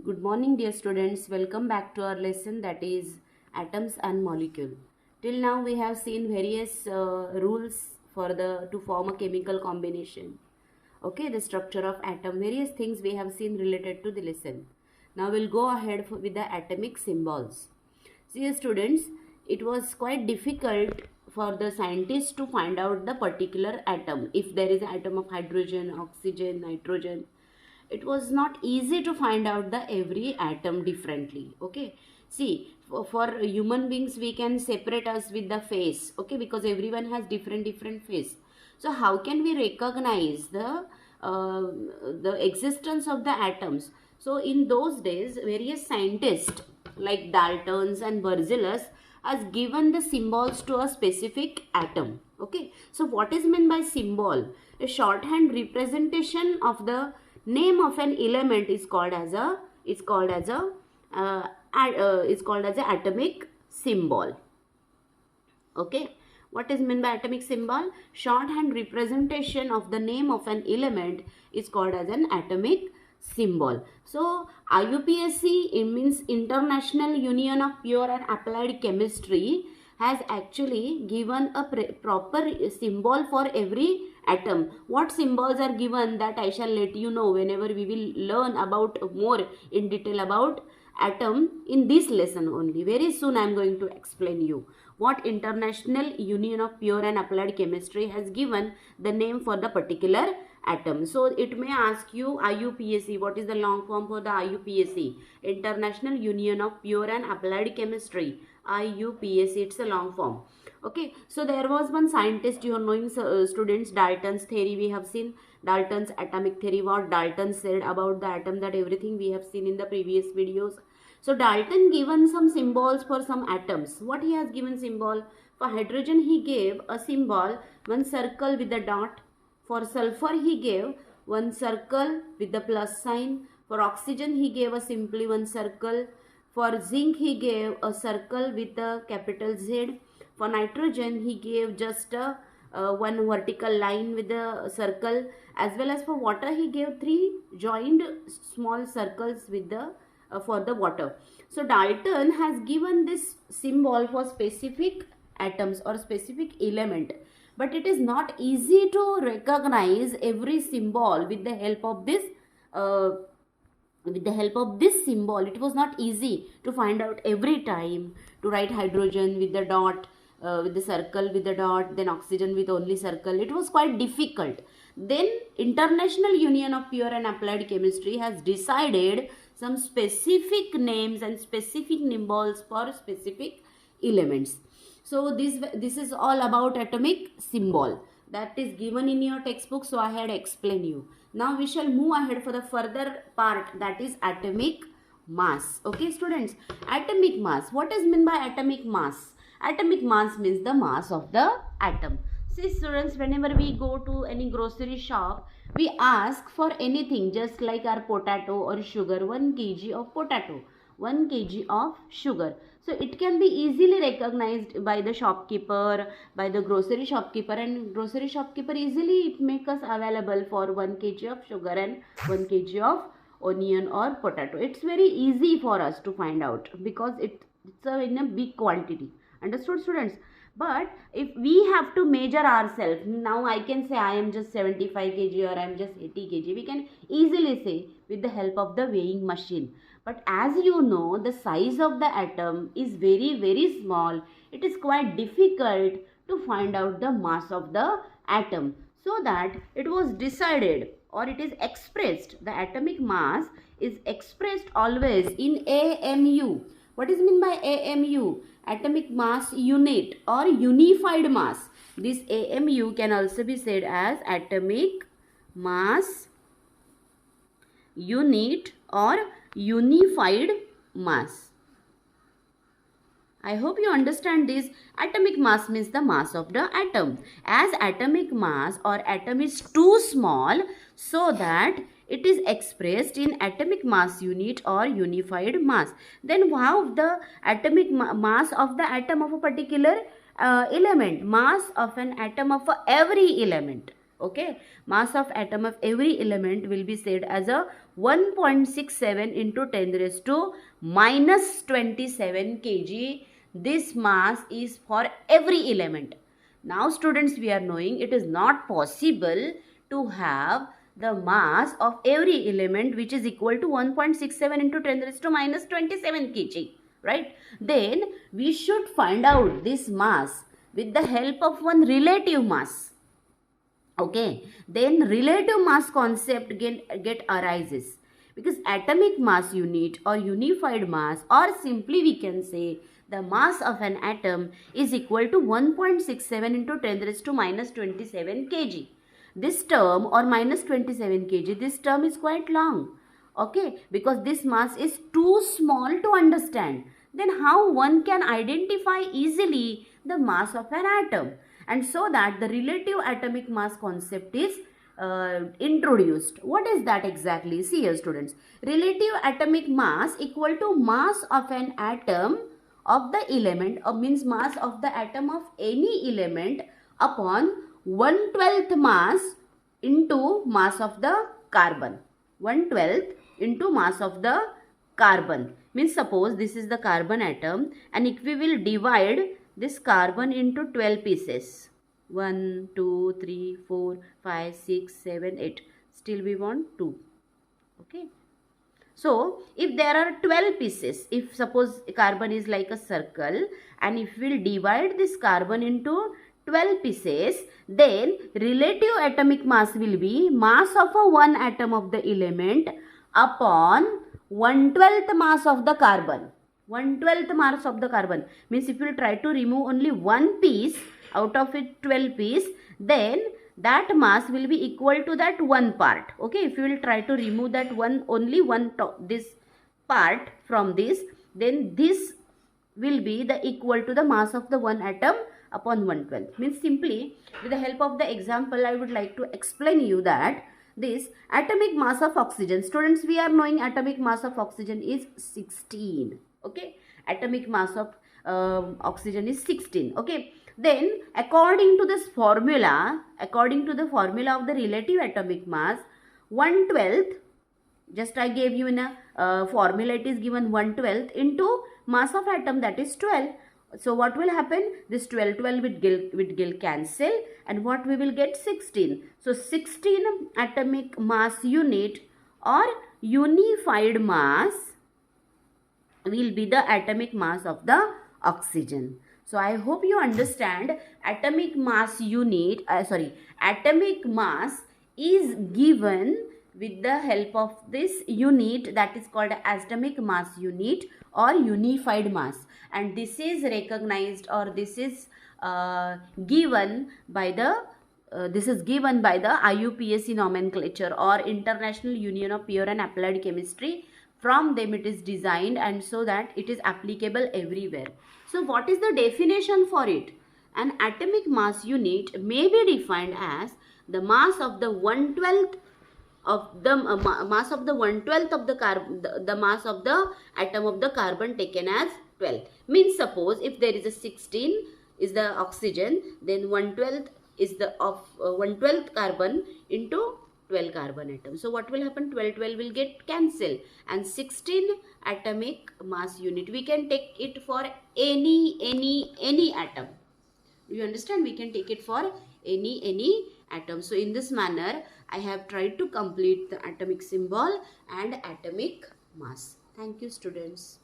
Good morning, dear students. Welcome back to our lesson, that is atoms and molecule. Till now we have seen various rules for the to form a chemical combination. Okay, the structure of atom, various things we have seen related to the lesson. Now we'll go ahead with the atomic symbols. See, students, it was quite difficult for the scientists to find out the particular atom. If there is an atom of hydrogen, oxygen, nitrogen, it was not easy to find out the every atom differently. Okay, see, for human beings we can separate us with the face. Okay, because everyone has different face. So how can we recognize uh, the existence of the atoms? So in those days various scientists like Daltons and Berzelius has given the symbols to a specific atom. Okay, so what is meant by symbol? A shorthand representation of the name of an element is called as a atomic symbol. Okay, what is meant by atomic symbol? Shorthand representation of the name of an element is called as an atomic symbol. So IUPAC, it means International Union of Pure and Applied Chemistry, has actually given a proper symbol for every atom. What symbols are given, that I shall let you know whenever we will learn about more in detail about atom in this lesson only. Very soon I am going to explain you what International Union of Pure and Applied Chemistry has given the name for the particular atom. So it may ask you IUPAC, what is the long form for the IUPAC? International Union of Pure and Applied Chemistry. IUPAC, it's a long form. Okay, so there was one scientist, you are knowing, students, Dalton's theory we have seen. Dalton's atomic theory, what Dalton said about the atom, that everything we have seen in the previous videos. So Dalton given some symbols for some atoms. What he has given symbol? For hydrogen he gave a symbol, one circle with a dot. For sulfur he gave one circle with the plus sign. For oxygen he gave a simply one circle. For zinc he gave a circle with a capital Z. For nitrogen he gave just a one vertical line with a circle. As well as for water he gave three joined small circles with the for the water. So Dalton has given this symbol for specific atoms or specific element, but it is not easy to recognize every symbol with the help of this symbol. It was not easy to find out every time to write hydrogen with the dot, with the circle with the dot, then oxygen with only circle. It was quite difficult. Then International Union of Pure and Applied Chemistry has decided some specific names and specific symbols for specific elements. So this is all about atomic symbol that is given in your textbook. So I had explained you. Now we shall move ahead for the further part, that is atomic mass. Okay students, atomic mass. What is meant by atomic mass? Atomic mass means the mass of the atom. See students, whenever we go to any grocery shop, we ask for anything, just like our potato or sugar, 1 kg of potato, 1 kg of sugar. So it can be easily recognized by the shopkeeper, by the grocery shopkeeper, and grocery shopkeeper easily it makes us available for 1 kg of sugar and 1 kg of onion or potato. It's very easy for us to find out because it's in a big quantity. Understood students? But if we have to measure ourselves, now I can say I am just 75 kg or I am just 80 kg. We can easily say with the help of the weighing machine. But as you know, the size of the atom is very small. It is quite difficult to find out the mass of the atom. So that it was decided, or it is expressed, the atomic mass is expressed always in AMU. What is meant by AMU? Atomic mass unit or unified mass. This AMU can also be said as atomic mass unit or unified mass. I hope you understand this. Atomic mass means the mass of the atom. As atomic mass or atom is too small, so that it is expressed in atomic mass unit or unified mass. Then how the atomic mass of the atom of a particular element, mass of an atom of every element. Okay, mass of atom of every element will be said as a 1.67 into 10 raised to minus 27 kg. This mass is for every element. Now students, we are knowing it is not possible to have the mass of every element which is equal to 1.67 into 10 raised to minus 27 kg, right? Then we should find out this mass with the help of one relative mass. Okay, then relative mass concept get arises, because atomic mass unit or unified mass, or simply we can say the mass of an atom, is equal to 1.67 into 10 raised to minus 27 kg. This term, or minus 27 kg, this term is quite long. Okay, because this mass is too small to understand. Then how one can identify easily the mass of an atom? And so that the relative atomic mass concept is introduced. What is that exactly? See here students, relative atomic mass equal to mass of an atom of the element, or means mass of the atom of any element upon 1/12 mass into mass of the carbon. 1/12 into mass of the carbon. Means suppose this is the carbon atom, and if we will divide this carbon into 12 pieces, 1, 2, 3, 4, 5, 6, 7, 8, still we want 2. Okay, so if there are 12 pieces, if suppose carbon is like a circle, and if we'll divide this carbon into 12 pieces, then relative atomic mass will be mass of a one atom of the element upon 1/12 mass of the carbon. 1/12 mass of the carbon means if you try to remove only one piece out of it 12 piece, then that mass will be equal to that one part. Okay, if you will try to remove that one, only one this part from this, then this will be the equal to the mass of the one atom upon 1/12. Means simply with the help of the example, I would like to explain you that this atomic mass of oxygen, students, we are knowing atomic mass of oxygen is 16. Okay, atomic mass of oxygen is 16. Okay, then according to this formula, according to the formula of the relative atomic mass, 1/12, just I gave you in a formula, it is given 1/12 into mass of atom, that is 12. So what will happen? This 12 will cancel, and what we will get? 16. So 16 atomic mass unit or unified mass will be the atomic mass of the oxygen. So I hope you understand atomic mass unit, atomic mass is given with the help of this unit, that is called atomic mass unit or unified mass, and this is recognized, or this is given by the IUPAC nomenclature, or International Union of Pure and Applied Chemistry. From them it is designed, and so that it is applicable everywhere. So what is the definition for it? An atomic mass unit may be defined as the mass of the 1/12 of the mass of the 1/12 of the carbon, the mass of the atom of the carbon taken as 12. Means suppose if there is a 16 is the oxygen, then 1/12 is the of 1/12 carbon into 12 carbon atoms. So what will happen? 12 will get cancelled, and 16 atomic mass unit, we can take it for any atom. Do you understand? We can take it for any atom. So in this manner, I have tried to complete the atomic symbol and atomic mass. Thank you, students.